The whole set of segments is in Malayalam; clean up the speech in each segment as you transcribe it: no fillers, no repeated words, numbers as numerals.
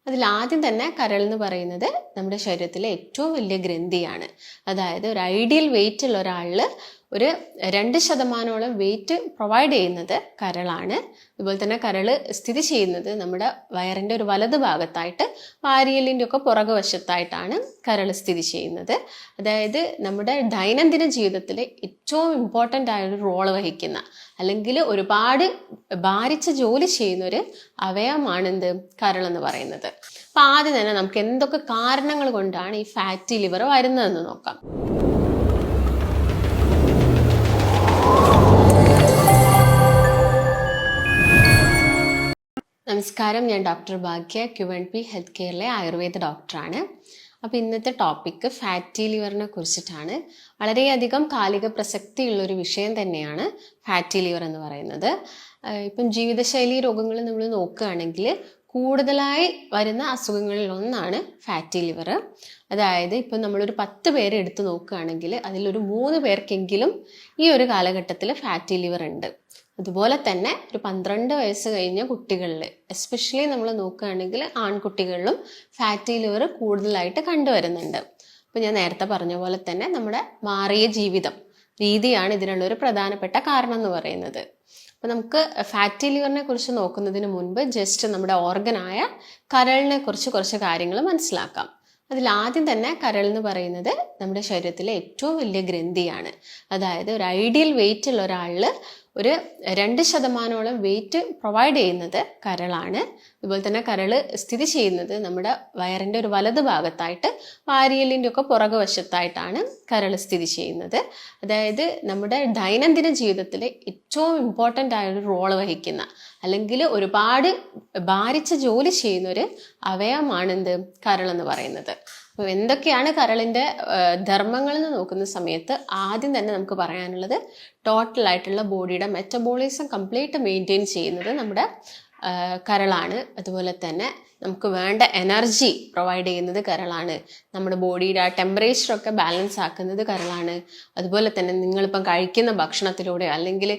അതിലാദ്യം തന്നെ കരൾ എന്ന് പറയുന്നത് നമ്മുടെ ശരീരത്തിലെ ഏറ്റവും വലിയ ഗ്രന്ഥിയാണ്. അതായത് ഒരു ഐഡിയൽ വെയിറ്റ് ഉള്ള ഒരാളിൽ ഒരു 2% വെയിറ്റ് പ്രൊവൈഡ് ചെയ്യുന്നത് കരളാണ്. അതുപോലെ തന്നെ കരള് സ്ഥിതി ചെയ്യുന്നത് നമ്മുടെ വയറിൻ്റെ ഒരു വലത് ഭാഗത്തായിട്ട് വാരിയലിൻ്റെ ഒക്കെ പുറകു വശത്തായിട്ടാണ് കരള് സ്ഥിതി ചെയ്യുന്നത്. അതായത് നമ്മുടെ ദൈനംദിന ജീവിതത്തിൽ ഏറ്റവും ഇമ്പോർട്ടൻ്റ് ആയൊരു റോള് വഹിക്കുന്ന അല്ലെങ്കിൽ ഒരുപാട് ഭാരിച്ച ജോലി ചെയ്യുന്ന ഒരു അവയവമാണ് കരളെന്ന് പറയുന്നത്. അപ്പം ആദ്യം തന്നെ നമുക്ക് എന്തൊക്കെ കാരണങ്ങൾ കൊണ്ടാണ് ഈ ഫാറ്റി ലിവർ വരുന്നതെന്ന് നോക്കാം. നമസ്കാരം, ഞാൻ ഡോക്ടർ ഭാഗ്യ, QNP ഹെൽത്ത് കെയറിലെ ആയുർവേദ ഡോക്ടറാണ്. അപ്പോൾ ഇന്നത്തെ ടോപ്പിക്ക് ഫാറ്റി ലിവറിനെ കുറിച്ചിട്ടാണ്. വളരെയധികം കാലിക പ്രസക്തിയുള്ളൊരു വിഷയം തന്നെയാണ് ഫാറ്റി ലിവർ എന്ന് പറയുന്നത്. ഇപ്പം ജീവിതശൈലി രോഗങ്ങൾ നമ്മൾ നോക്കുകയാണെങ്കിൽ കൂടുതലായി വരുന്ന അസുഖങ്ങളിൽ ഒന്നാണ് ഫാറ്റി ലിവർ. അതായത് ഇപ്പം നമ്മളൊരു 10 പേരെ എടുത്ത് നോക്കുകയാണെങ്കിൽ അതിലൊരു 3 പേർക്കെങ്കിലും ഈ ഒരു കാലഘട്ടത്തിൽ ഫാറ്റി ലിവർ ഉണ്ട്. അതുപോലെ തന്നെ ഒരു 12 വയസ്സ് കഴിഞ്ഞ കുട്ടികളിൽ എസ്പെഷ്യലി നമ്മൾ നോക്കുകയാണെങ്കിൽ ആൺകുട്ടികളിലും ഫാറ്റി ലിവർ കൂടുതലായിട്ട് കണ്ടുവരുന്നുണ്ട്. അപ്പോൾ ഞാൻ നേരത്തെ പറഞ്ഞ പോലെ തന്നെ നമ്മുടെ മാറിയ ജീവിതം രീതിയാണ് ഇതിനുള്ളൊരു പ്രധാനപ്പെട്ട കാരണം എന്ന് പറയുന്നത്. അപ്പോൾ നമുക്ക് ഫാറ്റി ലിവറിനെ കുറിച്ച് നോക്കുന്നതിന് മുൻപ് ജസ്റ്റ് നമ്മുടെ ഓർഗനായ കരളിനെ കുറിച്ച് കുറച്ച് കാര്യങ്ങൾ മനസ്സിലാക്കാം. അതിലാദ്യം തന്നെ കരൾ എന്ന് പറയുന്നത് നമ്മുടെ ശരീരത്തിലെ ഏറ്റവും വലിയ ഗ്രന്ഥിയാണ്. അതായത് ഒരു ഐഡിയൽ വെയിറ്റ് ഉള്ള ഒരാളിൽ ഒരു 2% വെയിറ്റ് പ്രൊവൈഡ് ചെയ്യുന്നത് കരളാണ്. അതുപോലെ തന്നെ കരള് സ്ഥിതി ചെയ്യുന്നത് നമ്മുടെ വയറിൻ്റെ ഒരു വലത് ഭാഗത്തായിട്ട് വാരിയലിൻ്റെ ഒക്കെ പുറകു വശത്തായിട്ടാണ് കരൾ സ്ഥിതി ചെയ്യുന്നത്. അതായത് നമ്മുടെ ദൈനംദിന ജീവിതത്തിൽ ഏറ്റവും ഇമ്പോർട്ടൻ്റ് ആയൊരു റോള് വഹിക്കുന്ന അല്ലെങ്കിൽ ഒരുപാട് ഭാരിച്ച ജോലി ചെയ്യുന്ന ഒരു അവയവമാണ് കരളെന്ന് പറയുന്നത്. അപ്പോൾ എന്തൊക്കെയാണ് കരളിൻ്റെ ധർമ്മങ്ങൾ എന്ന് നോക്കുന്ന സമയത്ത് ആദ്യം തന്നെ നമുക്ക് പറയാനുള്ളത് ടോട്ടലായിട്ടുള്ള ബോഡിയുടെ മെറ്റബോളിസം കംപ്ലീറ്റ് മെയിൻറ്റെയിൻ ചെയ്യുന്നത് നമ്മുടെ കരളാണ്. അതുപോലെ തന്നെ നമുക്ക് വേണ്ട എനർജി പ്രൊവൈഡ് ചെയ്യുന്നത് കരളാണ്. നമ്മുടെ ബോഡിയുടെ ആ ടെമ്പറേച്ചറൊക്കെ ബാലൻസ് ആക്കുന്നത് കരളാണ്. അതുപോലെ തന്നെ നിങ്ങളിപ്പം കഴിക്കുന്ന ഭക്ഷണത്തിലൂടെ അല്ലെങ്കിൽ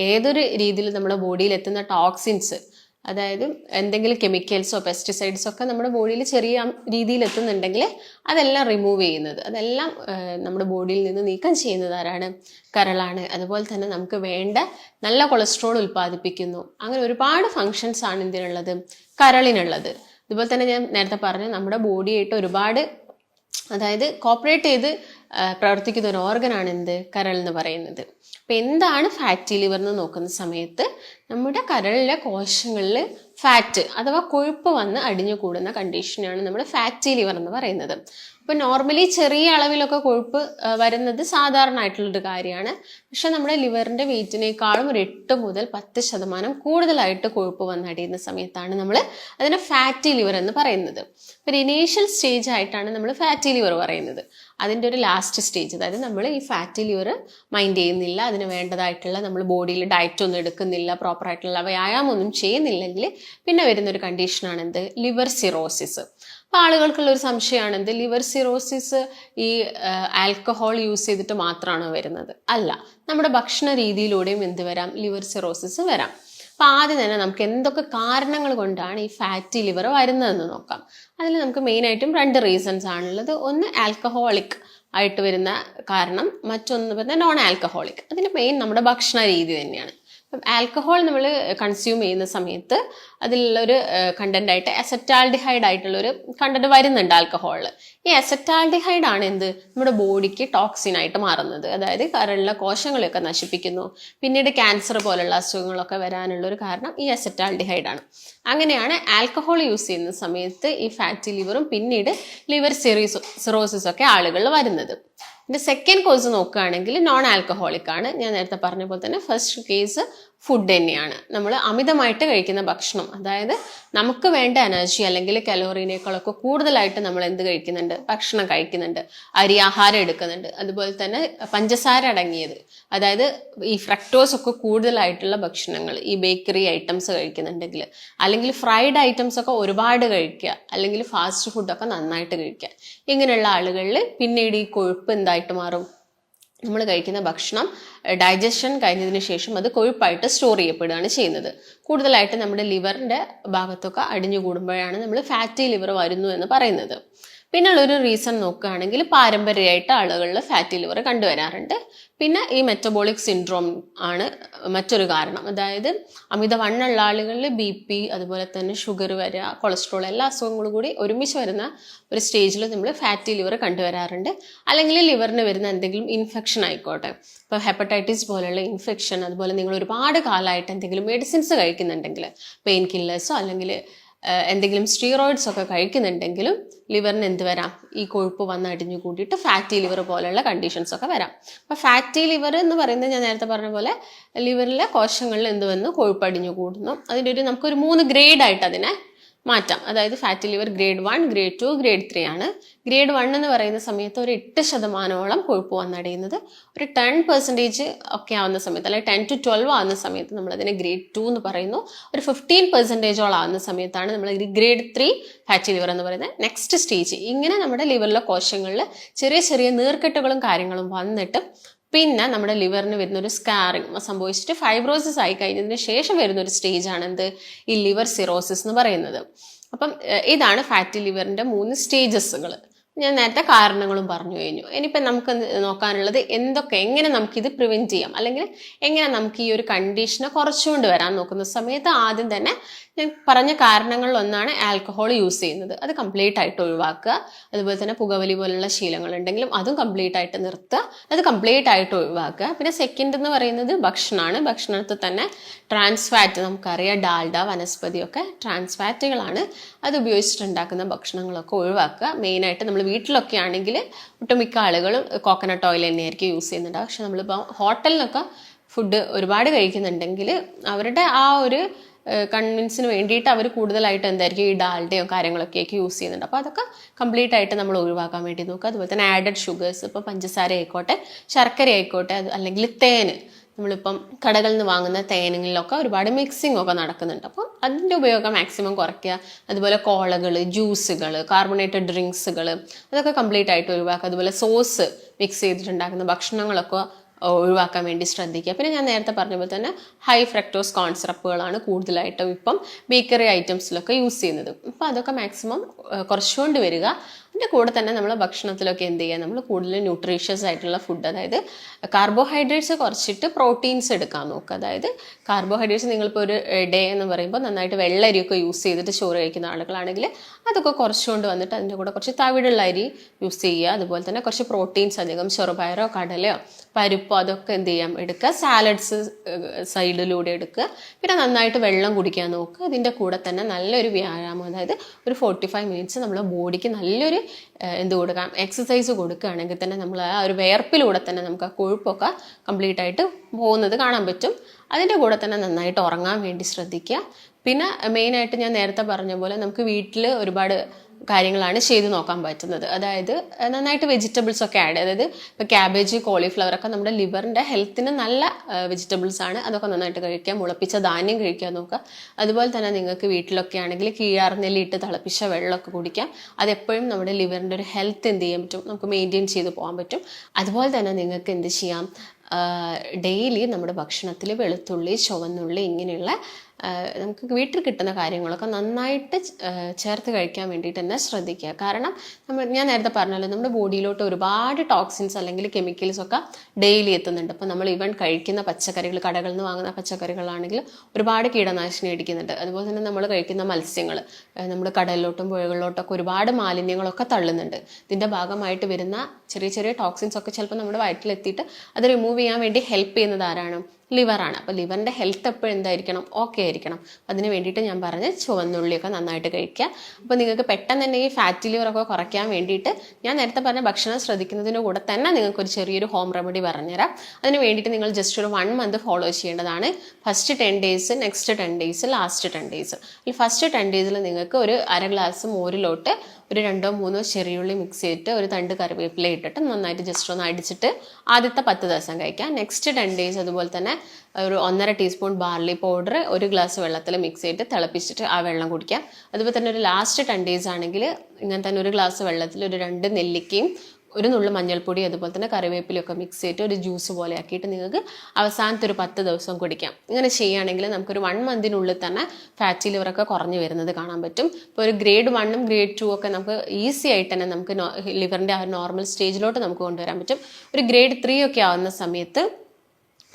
ഏതൊരു രീതിയിൽ നമ്മുടെ ബോഡിയിൽ എത്തുന്ന ടോക്സിൻസ്, അതായത് എന്തെങ്കിലും കെമിക്കൽസോ പെസ്റ്റിസൈഡ്സോ ഒക്കെ നമ്മുടെ ബോഡിയിൽ ചെറിയ രീതിയിൽ എത്തുന്നുണ്ടെങ്കിൽ അതെല്ലാം റിമൂവ് ചെയ്യുന്നത്, അതെല്ലാം നമ്മുടെ ബോഡിയിൽ നിന്ന് നീക്കം ചെയ്യുന്നത് ആരാണ്? കരളാണ്. അതുപോലെ തന്നെ നമുക്ക് വേണ്ട നല്ല കൊളസ്ട്രോൾ ഉൽപ്പാദിപ്പിക്കുന്നു. അങ്ങനെ ഒരുപാട് ഫങ്ഷൻസ് ആണ് ഇതിനുള്ളത്, കരളിനുള്ളത്. അതുപോലെ തന്നെ ഞാൻ നേരത്തെ പറഞ്ഞു നമ്മുടെ ബോഡിയായിട്ട് ഒരുപാട് അതായത് കോപ്പറേറ്റ് ചെയ്ത് പ്രവർത്തിക്കുന്ന ഒരു ഓർഗനാണ് കരൾ എന്ന് പറയുന്നത്. അപ്പം എന്താണ് ഫാറ്റി ലിവർ എന്ന് നോക്കുന്ന സമയത്ത് നമ്മുടെ കരളിലെ കോശങ്ങളിൽ ഫാറ്റ് അഥവാ കൊഴുപ്പ് വന്ന് അടിഞ്ഞു കൂടുന്ന കണ്ടീഷനാണ് നമ്മൾ ഫാറ്റി ലിവർ എന്ന് പറയുന്നത്. ഇപ്പം നോർമലി ചെറിയ അളവിലൊക്കെ കൊഴുപ്പ് വരുന്നത് സാധാരണ ആയിട്ടുള്ളൊരു കാര്യമാണ്. പക്ഷെ നമ്മുടെ ലിവറിൻ്റെ വെയിറ്റിനേക്കാളും ഒരു 8 മുതൽ 10% കൂടുതലായിട്ട് കൊഴുപ്പ് വന്നടിയുന്ന സമയത്താണ് നമ്മൾ അതിനെ ഫാറ്റി ലിവർ എന്ന് പറയുന്നത്. ഒരു ഇനീഷ്യൽ സ്റ്റേജ് ആയിട്ടാണ് നമ്മൾ ഫാറ്റി ലിവർ പറയുന്നത്. അതിൻ്റെ ഒരു ലാസ്റ്റ് സ്റ്റേജ്, അതായത് നമ്മൾ ഈ ഫാറ്റി ലിവർ മൈൻഡ് ചെയ്യുന്നില്ല, അതിന് വേണ്ടതായിട്ടുള്ള നമ്മൾ ബോഡിയിൽ ഡയറ്റ് ഒന്നും എടുക്കുന്നില്ല, പ്രോപ്പറായിട്ടുള്ള വ്യായാമം ഒന്നും ചെയ്യുന്നില്ലെങ്കിൽ പിന്നെ വരുന്നൊരു കണ്ടീഷനാണ് ലിവർ സിറോസിസ്. അപ്പോൾ ആളുകൾക്കുള്ളൊരു സംശയമാണ് ലിവർ സിറോസിസ് ഈ ആൽക്കഹോൾ യൂസ് ചെയ്തിട്ട് മാത്രമാണോ വരുന്നത്? അല്ല, നമ്മുടെ ഭക്ഷണ രീതിയിലൂടെയും വരാം, ലിവർ സിറോസിസ് വരാം. അപ്പം ആദ്യം തന്നെ നമുക്ക് എന്തൊക്കെ കാരണങ്ങൾ കൊണ്ടാണ് ഈ ഫാറ്റി ലിവർ വരുന്നതെന്ന് നോക്കാം. അതിൽ നമുക്ക് മെയിനായിട്ടും 2 റീസൺസ് ആണുള്ളത്. ഒന്ന് ആൽക്കഹോളിക് ആയിട്ട് വരുന്ന കാരണം, മറ്റൊന്ന് നോൺ ആൽക്കഹോളിക്. അതിൻ്റെ മെയിൻ നമ്മുടെ ഭക്ഷണ രീതി തന്നെയാണ്. അപ്പം ആൽക്കഹോൾ നമ്മൾ കൺസ്യൂം ചെയ്യുന്ന സമയത്ത് അതിലുള്ളൊരു കണ്ടൻ്റായിട്ട് അസറ്റാൽഡിഹൈഡ് ആയിട്ടുള്ളൊരു കണ്ടന്റ് വരുന്നുണ്ട് ആൽക്കഹോളിൽ. ഈ അസറ്റാൽഡിഹൈഡ് ആണ് നമ്മുടെ ബോഡിക്ക് ടോക്സിൻ ആയിട്ട് മാറുന്നത്. അതായത് കരളിലെ കോശങ്ങളെയൊക്കെ നശിപ്പിക്കുന്നു. പിന്നീട് ക്യാൻസർ പോലുള്ള അസുഖങ്ങളൊക്കെ വരാനുള്ളൊരു കാരണം ഈ അസറ്റാൽഡിഹൈഡ് ആണ്. അങ്ങനെയാണ് ആൽക്കഹോൾ യൂസ് ചെയ്യുന്ന സമയത്ത് ഈ ഫാറ്റി ലിവറും പിന്നീട് ലിവർ സിറോസിസ് ഒക്കെ ആളുകളിൽ വരുന്നത്. ഇതിൻ്റെ സെക്കൻഡ് കോസ് നോക്കുകയാണെങ്കിൽ നോൺ ആൽക്കഹോളിക് ആണ്. ഞാൻ നേരത്തെ പറഞ്ഞ പോലെ തന്നെ ഫസ്റ്റ് കേസ് ഫുഡ് തന്നെയാണ്. നമ്മൾ അമിതമായിട്ട് കഴിക്കുന്ന ഭക്ഷണം, അതായത് നമുക്ക് വേണ്ട എനർജി അല്ലെങ്കിൽ കലോറിനേക്കാളൊക്കെ കൂടുതലായിട്ട് നമ്മൾ കഴിക്കുന്നുണ്ട്? ഭക്ഷണം കഴിക്കുന്നുണ്ട്, അരി ആഹാരം എടുക്കുന്നുണ്ട്. അതുപോലെ തന്നെ പഞ്ചസാര അടങ്ങിയത്, അതായത് ഈ ഫ്രക്ടോസ് ഒക്കെ കൂടുതലായിട്ടുള്ള ഭക്ഷണങ്ങൾ, ഈ ബേക്കറി ഐറ്റംസ് കഴിക്കുന്നുണ്ടെങ്കിൽ, അല്ലെങ്കിൽ ഫ്രൈഡ് ഐറ്റംസ് ഒക്കെ ഒരുപാട് കഴിക്കുക, അല്ലെങ്കിൽ ഫാസ്റ്റ് ഫുഡൊക്കെ നന്നായിട്ട് കഴിക്കുക, ഇങ്ങനെയുള്ള ആളുകളിൽ പിന്നീട് ഈ കൊഴുപ്പ് എന്തായിട്ട് മാറും? നമ്മൾ കഴിക്കുന്ന ഭക്ഷണം ഡൈജഷൻ കഴിഞ്ഞതിന് ശേഷം അത് കൊഴുപ്പായിട്ട് സ്റ്റോർ ചെയ്യപ്പെടുകയാണ് ചെയ്യുന്നത്. കൂടുതലായിട്ട് നമ്മുടെ ലിവറിന്റെ ഭാഗത്തൊക്കെ അടിഞ്ഞു കൂടുമ്പോഴാണ് നമ്മൾ ഫാറ്റി ലിവർ വരുന്നു എന്ന് പറയുന്നത്. പിന്നുള്ളൊരു റീസൺ നോക്കുകയാണെങ്കിൽ പാരമ്പര്യമായിട്ട് ആളുകളിൽ ഫാറ്റി ലിവർ കണ്ടുവരാറുണ്ട്. പിന്നെ ഈ മെറ്റബോളിക് സിൻഡ്രോം ആണ് മറ്റൊരു കാരണം. അതായത് അമിതവണ്ണമുള്ള ആളുകളിൽ BP, അതുപോലെ തന്നെ ഷുഗർ വരിക, കൊളസ്ട്രോൾ, എല്ലാ അസുഖങ്ങളും കൂടി ഒരുമിച്ച് വരുന്ന ഒരു സ്റ്റേജിൽ നമ്മൾ ഫാറ്റി ലിവർ കണ്ടുവരാറുണ്ട്. അല്ലെങ്കിൽ ലിവറിന് വരുന്ന എന്തെങ്കിലും ഇൻഫെക്ഷൻ ആയിക്കോട്ടെ, ഇപ്പോൾ ഹെപ്പറ്റൈറ്റിസ് പോലെയുള്ള ഇൻഫെക്ഷൻ, അതുപോലെ നിങ്ങൾ ഒരുപാട് കാലമായിട്ട് എന്തെങ്കിലും മെഡിസിൻസ് കഴിക്കുന്നുണ്ടെങ്കിൽ, പെയിൻ കില്ലേഴ്സോ അല്ലെങ്കിൽ എന്തെങ്കിലും സ്റ്റീറോയിഡ്സ് ഒക്കെ കഴിക്കുന്നുണ്ടെങ്കിലും ലിവറിന് എന്ത് വരാം, ഈ കൊഴുപ്പ് വന്ന് അടിഞ്ഞു കൂടിയിട്ട് ഫാറ്റി ലിവർ പോലെയുള്ള കണ്ടീഷൻസ് ഒക്കെ വരാം. അപ്പോൾ ഫാറ്റി ലിവർ എന്ന് പറയുന്നത് ഞാൻ നേരത്തെ പറഞ്ഞ പോലെ ലിവറിലെ കോശങ്ങളിൽ എന്ത് വന്നു, കൊഴുപ്പ് അടിഞ്ഞു കൂടുന്നു. അതിൻ്റെ നമുക്കൊരു 3 ഗ്രേഡായിട്ട് അതിനെ മാറ്റാം. അതായത് fatty liver grade 1, grade 2, grade 3 ആണ്. ഗ്രേഡ് 1 എന്ന് പറയുന്ന സമയത്ത് ഒരു 8% കൊഴുപ്പ് വന്നടയുന്നത്. ഒരു 10% ഒക്കെ ആവുന്ന സമയത്ത്, അല്ലെങ്കിൽ 10 to 12 ആവുന്ന സമയത്ത് നമ്മളതിനെ ഗ്രേഡ് 2 എന്ന് പറയുന്നു. ഒരു 15% ആവുന്ന സമയത്താണ് നമ്മൾ ഗ്രേഡ് 3 ഫാറ്റി ലിവർ എന്ന് പറയുന്നത് നെക്സ്റ്റ് സ്റ്റേജ്. ഇങ്ങനെ നമ്മുടെ ലിവറിലെ കോശങ്ങളിൽ ചെറിയ ചെറിയ നീർക്കെട്ടുകളും കാര്യങ്ങളും വന്നിട്ട് പിന്നെ നമ്മുടെ ലിവറിന് വരുന്ന ഒരു സ്കാറിങ് സംഭവിച്ചിട്ട് ഫൈബ്രോസിസ് ആയി കഴിഞ്ഞതിന് ശേഷം വരുന്ന ഒരു സ്റ്റേജ് ആണ് എന്ത്, ഈ ലിവർ സിറോസിസ് എന്ന് പറയുന്നത്. അപ്പം ഇതാണ് ഫാറ്റി ലിവറിന്റെ 3 സ്റ്റേജസുകൾ. ഞാൻ നേരത്തെ കാരണങ്ങളും പറഞ്ഞു കഴിഞ്ഞു. ഇനിയിപ്പം നമുക്ക് നോക്കാനുള്ളത് എങ്ങനെ നമുക്കിത് പ്രിവെന്റ് ചെയ്യാം, അല്ലെങ്കിൽ എങ്ങനെ നമുക്ക് ഈ ഒരു കണ്ടീഷനെ കുറച്ചുകൊണ്ട് വരാൻ നോക്കുന്ന സമയത്ത് ആദ്യം തന്നെ ഞാൻ പറഞ്ഞ കാരണങ്ങളിൽ ഒന്നാണ് ആൽക്കഹോൾ യൂസ് ചെയ്യുന്നത്. അത് കംപ്ലീറ്റ് ആയിട്ട് ഒഴിവാക്കുക. അതുപോലെ തന്നെ പുകവലി പോലുള്ള ശീലങ്ങൾ ഉണ്ടെങ്കിലും അതും കംപ്ലീറ്റ് ആയിട്ട് നിർത്തുക, അത് കംപ്ലീറ്റ് ആയിട്ട് ഒഴിവാക്കുക. പിന്നെ സെക്കൻഡ് എന്ന് പറയുന്നത് ഭക്ഷണമാണ്. ഭക്ഷണത്തിൽ തന്നെ ട്രാൻസ് ഫാറ്റ്, നമുക്കറിയാം ഡാൽഡ, വനസ്പതിയൊക്കെ ട്രാൻസ് ഫാറ്റുകളാണ്. അത് ഉപയോഗിച്ചിട്ടുണ്ടാക്കുന്ന ഭക്ഷണങ്ങളൊക്കെ ഒഴിവാക്കുക. മെയിനായിട്ട് നമ്മൾ വീട്ടിലൊക്കെ ആണെങ്കിൽ ഒട്ടുമിക്ക ആളുകളും കോക്കനട്ട് ഓയിൽ തന്നെയായിരിക്കും യൂസ് ചെയ്യുന്നുണ്ട്. പക്ഷെ നമ്മളിപ്പോൾ ഹോട്ടലിനൊക്കെ ഫുഡ് ഒരുപാട് കഴിക്കുന്നുണ്ടെങ്കിൽ അവരുടെ ആ ഒരു കൺവിൻസിന് വേണ്ടിയിട്ട് അവർ കൂടുതലായിട്ട് എന്തായിരിക്കും ഈ ഡാൽഡയോ കാര്യങ്ങളൊക്കെ യൂസ് ചെയ്യുന്നുണ്ട്. അപ്പോൾ അതൊക്കെ കംപ്ലീറ്റ് ആയിട്ട് നമ്മൾ ഒഴിവാക്കാൻ വേണ്ടി നോക്കുക. അതുപോലെ തന്നെ ആഡഡ് ഷുഗേഴ്സ്, ഇപ്പോൾ പഞ്ചസാര ആയിക്കോട്ടെ, ശർക്കര ആയിക്കോട്ടെ, അല്ലെങ്കിൽ തേന്, നമ്മളിപ്പം കടകളിൽ നിന്ന് വാങ്ങുന്ന തേനുകളിലൊക്കെ ഒരുപാട് മിക്സിംഗ് ഒക്കെ നടക്കുന്നുണ്ട്. അപ്പോൾ അതിൻ്റെ ഉപയോഗം മാക്സിമം കുറയ്ക്കുക. അതുപോലെ കോളകൾ, ജ്യൂസുകൾ, കാർബണേറ്റഡ് ഡ്രിങ്ക്സുകൾ, അതൊക്കെ കംപ്ലീറ്റ് ആയിട്ട് ഒഴിവാക്കുക. അതുപോലെ സോസ് മിക്സ് ചെയ്തിട്ടുണ്ടാക്കുന്ന ഭക്ഷണങ്ങളൊക്കെ ഒഴിവാക്കാൻ വേണ്ടി ശ്രദ്ധിക്കുക. പിന്നെ ഞാൻ നേരത്തെ പറഞ്ഞ പോലെ തന്നെ ഹൈ ഫ്രക്ടോസ് കോൺ സിറപ്പുകളാണ് കൂടുതലായിട്ടും ഇപ്പം ബേക്കറി ഐറ്റംസിലൊക്കെ യൂസ് ചെയ്യുന്നത്. അപ്പോൾ അതൊക്കെ മാക്സിമം കുറച്ചുകൊണ്ട് വരിക. അതിൻ്റെ കൂടെ തന്നെ നമ്മൾ ഭക്ഷണത്തിലൊക്കെ എന്ത് ചെയ്യുക, നമ്മൾ കൂടുതൽ ന്യൂട്രീഷ്യസ് ആയിട്ടുള്ള ഫുഡ്, അതായത് കാർബോഹൈഡ്രേറ്റ്സ് കുറച്ചിട്ട് പ്രോട്ടീൻസ് എടുക്കാൻ നോക്കുക. അതായത് കാർബോഹൈഡ്രേറ്റ്സ് നിങ്ങളിപ്പോൾ ഒരു ഡേ എന്ന് പറയുമ്പോൾ നന്നായിട്ട് വെള്ളരിയൊക്കെ യൂസ് ചെയ്തിട്ട് ചോറ് കഴിക്കുന്ന ആളുകളാണെങ്കിൽ അതൊക്കെ കുറച്ചുകൊണ്ട് വന്നിട്ട് അതിൻ്റെ കൂടെ കുറച്ച് തവിടുള്ള അരി യൂസ് ചെയ്യുക. അതുപോലെ തന്നെ കുറച്ച് പ്രോട്ടീൻസ് അധികം ചെറുപയറോ കടലയോ പരിപ്പോ അതൊക്കെ എന്ത് ചെയ്യാം എടുക്കുക. സാലഡ്സ് സൈഡിലൂടെ എടുക്കുക. പിന്നെ നന്നായിട്ട് വെള്ളം കുടിക്കാൻ നോക്കുക. ഇതിൻ്റെ കൂടെ തന്നെ നല്ലൊരു വ്യായാമം, അതായത് ഒരു 45 മിനിറ്റ്സ് നമ്മുടെ ബോഡിക്ക് നല്ലൊരു എന്ത് കൊടുക്കാം, എക്സസൈസ് കൊടുക്കുകയാണെങ്കിൽ തന്നെ നമ്മൾ ആ ഒരു വിയർപ്പിലൂടെ തന്നെ നമുക്ക് ആ കൊഴുപ്പൊക്കെ കംപ്ലീറ്റ് ആയിട്ട് പോകുന്നത് കാണാൻ പറ്റും. അതിൻ്റെ കൂടെ തന്നെ നന്നായിട്ട് ഉറങ്ങാൻ വേണ്ടി ശ്രദ്ധിക്കുക. പിന്നെ മെയിനായിട്ട് ഞാൻ നേരത്തെ പറഞ്ഞ പോലെ നമുക്ക് വീട്ടിൽ ഒരുപാട് കാര്യങ്ങളാണ് ചെയ്ത് നോക്കാൻ പറ്റുന്നത്. അതായത് നന്നായിട്ട് വെജിറ്റബിൾസ് ഒക്കെ ആഡ്, അതായത് ഇപ്പോൾ ക്യാബേജ്, കോളിഫ്ലവർ ഒക്കെ നമ്മുടെ ലിവറിൻ്റെ ഹെൽത്തിന് നല്ല വെജിറ്റബിൾസ് ആണ്. അതൊക്കെ നന്നായിട്ട് കഴിക്കുക. മുളപ്പിച്ച ധാന്യം കഴിക്കാൻ നോക്കുക. അതുപോലെ തന്നെ നിങ്ങൾക്ക് വീട്ടിലൊക്കെ ആണെങ്കിൽ കീഴാർനെല്ലി ഇട്ട് തിളപ്പിച്ച വെള്ളമൊക്കെ കുടിക്കാം. അതെപ്പോഴും നമ്മുടെ ലിവറിൻ്റെ ഒരു ഹെൽത്ത് എന്ത് ചെയ്യാൻ പറ്റും, നമുക്ക് മെയിൻറ്റെയിൻ ചെയ്ത് പോകാൻ പറ്റും. അതുപോലെ തന്നെ നിങ്ങൾക്ക് എന്ത് ചെയ്യാം, ഡെയിലി നമ്മുടെ ഭക്ഷണത്തിൽ വെളുത്തുള്ളി, ചുവന്നുള്ളി, ഇങ്ങനെയുള്ള നമുക്ക് വീട്ടിൽ കിട്ടുന്ന കാര്യങ്ങളൊക്കെ നന്നായിട്ട് ചേർത്ത് കഴിക്കാൻ വേണ്ടിയിട്ട് തന്നെ ശ്രദ്ധിക്കുക. കാരണം ഞാൻ നേരത്തെ പറഞ്ഞല്ലോ, നമ്മുടെ ബോഡിയിലോട്ട് ഒരുപാട് ടോക്സിൻസ് അല്ലെങ്കിൽ കെമിക്കൽസ് ഒക്കെ ഡെയിലി എത്തുന്നുണ്ട്. അപ്പോൾ നമ്മൾ ഈവൻ കഴിക്കുന്ന പച്ചക്കറികൾ, കടകളിൽ നിന്ന് വാങ്ങുന്ന പച്ചക്കറികളാണെങ്കിൽ ഒരുപാട് കീടനാശിനി അടിക്കുന്നുണ്ട്. അതുപോലെ തന്നെ നമ്മൾ കഴിക്കുന്ന മത്സ്യങ്ങൾ നമ്മുടെ കടലിലോട്ടും പുഴകളിലോട്ടൊക്കെ ഒരുപാട് മാലിന്യങ്ങളൊക്കെ തള്ളുന്നുണ്ട്. ഇതിൻ്റെ ഭാഗമായിട്ട് വരുന്ന ചെറിയ ചെറിയ ടോക്സിൻസ് ഒക്കെ ചിലപ്പോൾ നമ്മുടെ വയറ്റിലെത്തിയിട്ട് അത് റിമൂവ് ചെയ്യാൻ വേണ്ടി ഹെൽപ്പ് ചെയ്യുന്നത് ആരാണ്, ലിവറാണ്. അപ്പോൾ ലിവറിൻ്റെ ഹെൽത്ത് എപ്പോഴും എന്തായിരിക്കണം, ഓക്കെ ആയിരിക്കണം. അതിന് വേണ്ടിയിട്ട് ഞാൻ പറഞ്ഞ ചുവന്നുള്ളിയൊക്കെ നന്നായിട്ട് കഴിക്കുക. അപ്പോൾ നിങ്ങൾക്ക് പെട്ടെന്ന് തന്നെ ഈ ഫാറ്റി ലിവറൊക്കെ കുറയ്ക്കാൻ വേണ്ടിയിട്ട് ഞാൻ നേരത്തെ പറഞ്ഞ ഭക്ഷണം ശ്രദ്ധിക്കുന്നതിൻ്റെ കൂടെ തന്നെ നിങ്ങൾക്കൊരു ചെറിയൊരു ഹോം റെമഡി പറഞ്ഞുതരാം. അതിന് വേണ്ടിയിട്ട് നിങ്ങൾ ജസ്റ്റ് ഒരു 1 മന്ത് ഫോളോ ചെയ്യേണ്ടതാണ്. First 10 days, next 10 days, last 10 days. ഈ ഫസ്റ്റ് 10 ഡേയ്സിൽ നിങ്ങൾക്ക് ഒരു 1/2 ഗ്ലാസ് മോരിലോട്ട് ഒരു 2-3 ചെറിയുള്ളി മിക്സ് ചെയ്തിട്ട് ഒരു തണ്ട് കറിവേപ്പില ഇട്ടിട്ട് നന്നായിട്ട് ജസ്റ്റ് ഒന്ന് അടിച്ചിട്ട് ആദ്യത്തെ 10 ദിവസം കഴിക്കാം. നെക്സ്റ്റ് 10 ഡേയ്സ് അതുപോലെ തന്നെ ഒരു 1.5 ടീസ്പൂൺ ബാർലി പൗഡർ ഒരു ഗ്ലാസ് വെള്ളത്തിൽ മിക്സ് ചെയ്തിട്ട് തിളപ്പിച്ചിട്ട് ആ വെള്ളം കുടിക്കാം. അതുപോലെ തന്നെ ഒരു ലാസ്റ്റ് 10 ഡേയ്സ് ആണെങ്കിൽ ഇങ്ങനെ തന്നെ ഒരു ഗ്ലാസ് വെള്ളത്തിൽ ഒരു 2 നെല്ലിക്കയും ഒരു നുള്ളു മഞ്ഞൾപ്പൊടി അതുപോലെ തന്നെ കറിവേപ്പിലൊക്കെ മിക്സ് ചെയ്തിട്ട് ഒരു ജ്യൂസ് പോലെ ആക്കിയിട്ട് നിങ്ങൾക്ക് അവസാനത്തെ ഒരു 10 ദിവസം കുടിക്കാം. ഇങ്ങനെ ചെയ്യുകയാണെങ്കിൽ നമുക്കൊരു 1 മന്തിനുള്ളിൽ തന്നെ ഫാറ്റി ലിവറൊക്കെ കുറഞ്ഞു വരുന്നത് കാണാൻ പറ്റും. ഇപ്പോൾ ഒരു ഗ്രേഡ് 1ഉം ഗ്രേഡ് 2 ഒക്കെ നമുക്ക് ഈസി ആയിട്ട് തന്നെ നമുക്ക് ലിവറിൻ്റെ ആ നോർമൽ സ്റ്റേജിലോട്ട് നമുക്ക് കൊണ്ടുവരാൻ പറ്റും. ഒരു ഗ്രേഡ് 3 ഒക്കെ ആവുന്ന സമയത്ത്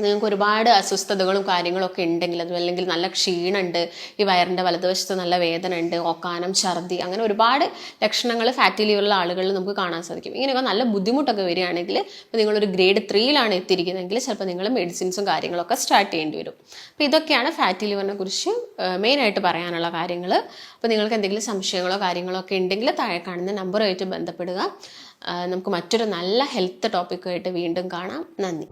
നിങ്ങൾക്ക് ഒരുപാട് അസ്വസ്ഥതകളും കാര്യങ്ങളൊക്കെ ഉണ്ടെങ്കിൽ, അതും അല്ലെങ്കിൽ നല്ല ക്ഷീണമുണ്ട്, ഈ വയറിൻ്റെ വലതുവശത്ത് നല്ല വേദന ഉണ്ട്, ഓക്കാനം, ഛർദി, അങ്ങനെ ഒരുപാട് ലക്ഷണങ്ങൾ ഫാറ്റി ലിവറുള്ള ആളുകളിൽ നമുക്ക് കാണാൻ സാധിക്കും. ഇങ്ങനെയൊക്കെ നല്ല ബുദ്ധിമുട്ടൊക്കെ വരികയാണെങ്കിൽ, ഇപ്പോൾ നിങ്ങളൊരു ഗ്രേഡ് 3ലാണ് എത്തിയിരിക്കുന്നതെങ്കിൽ ചിലപ്പോൾ നിങ്ങൾ മെഡിസിൻസും കാര്യങ്ങളൊക്കെ സ്റ്റാർട്ട് ചെയ്യേണ്ടി വരും. അപ്പോൾ ഇതൊക്കെയാണ് ഫാറ്റി ലിവറിനെ കുറിച്ച് മെയിനായിട്ട് പറയാനുള്ള കാര്യങ്ങൾ. അപ്പോൾ നിങ്ങൾക്ക് എന്തെങ്കിലും സംശയങ്ങളോ കാര്യങ്ങളോ ഒക്കെ ഉണ്ടെങ്കിൽ താഴെ കാണുന്ന നമ്പറുമായിട്ട് ബന്ധപ്പെടുക. നമുക്ക് മറ്റൊരു നല്ല ഹെൽത്ത് ടോപ്പിക്കുമായിട്ട് വീണ്ടും കാണാം. നന്ദി.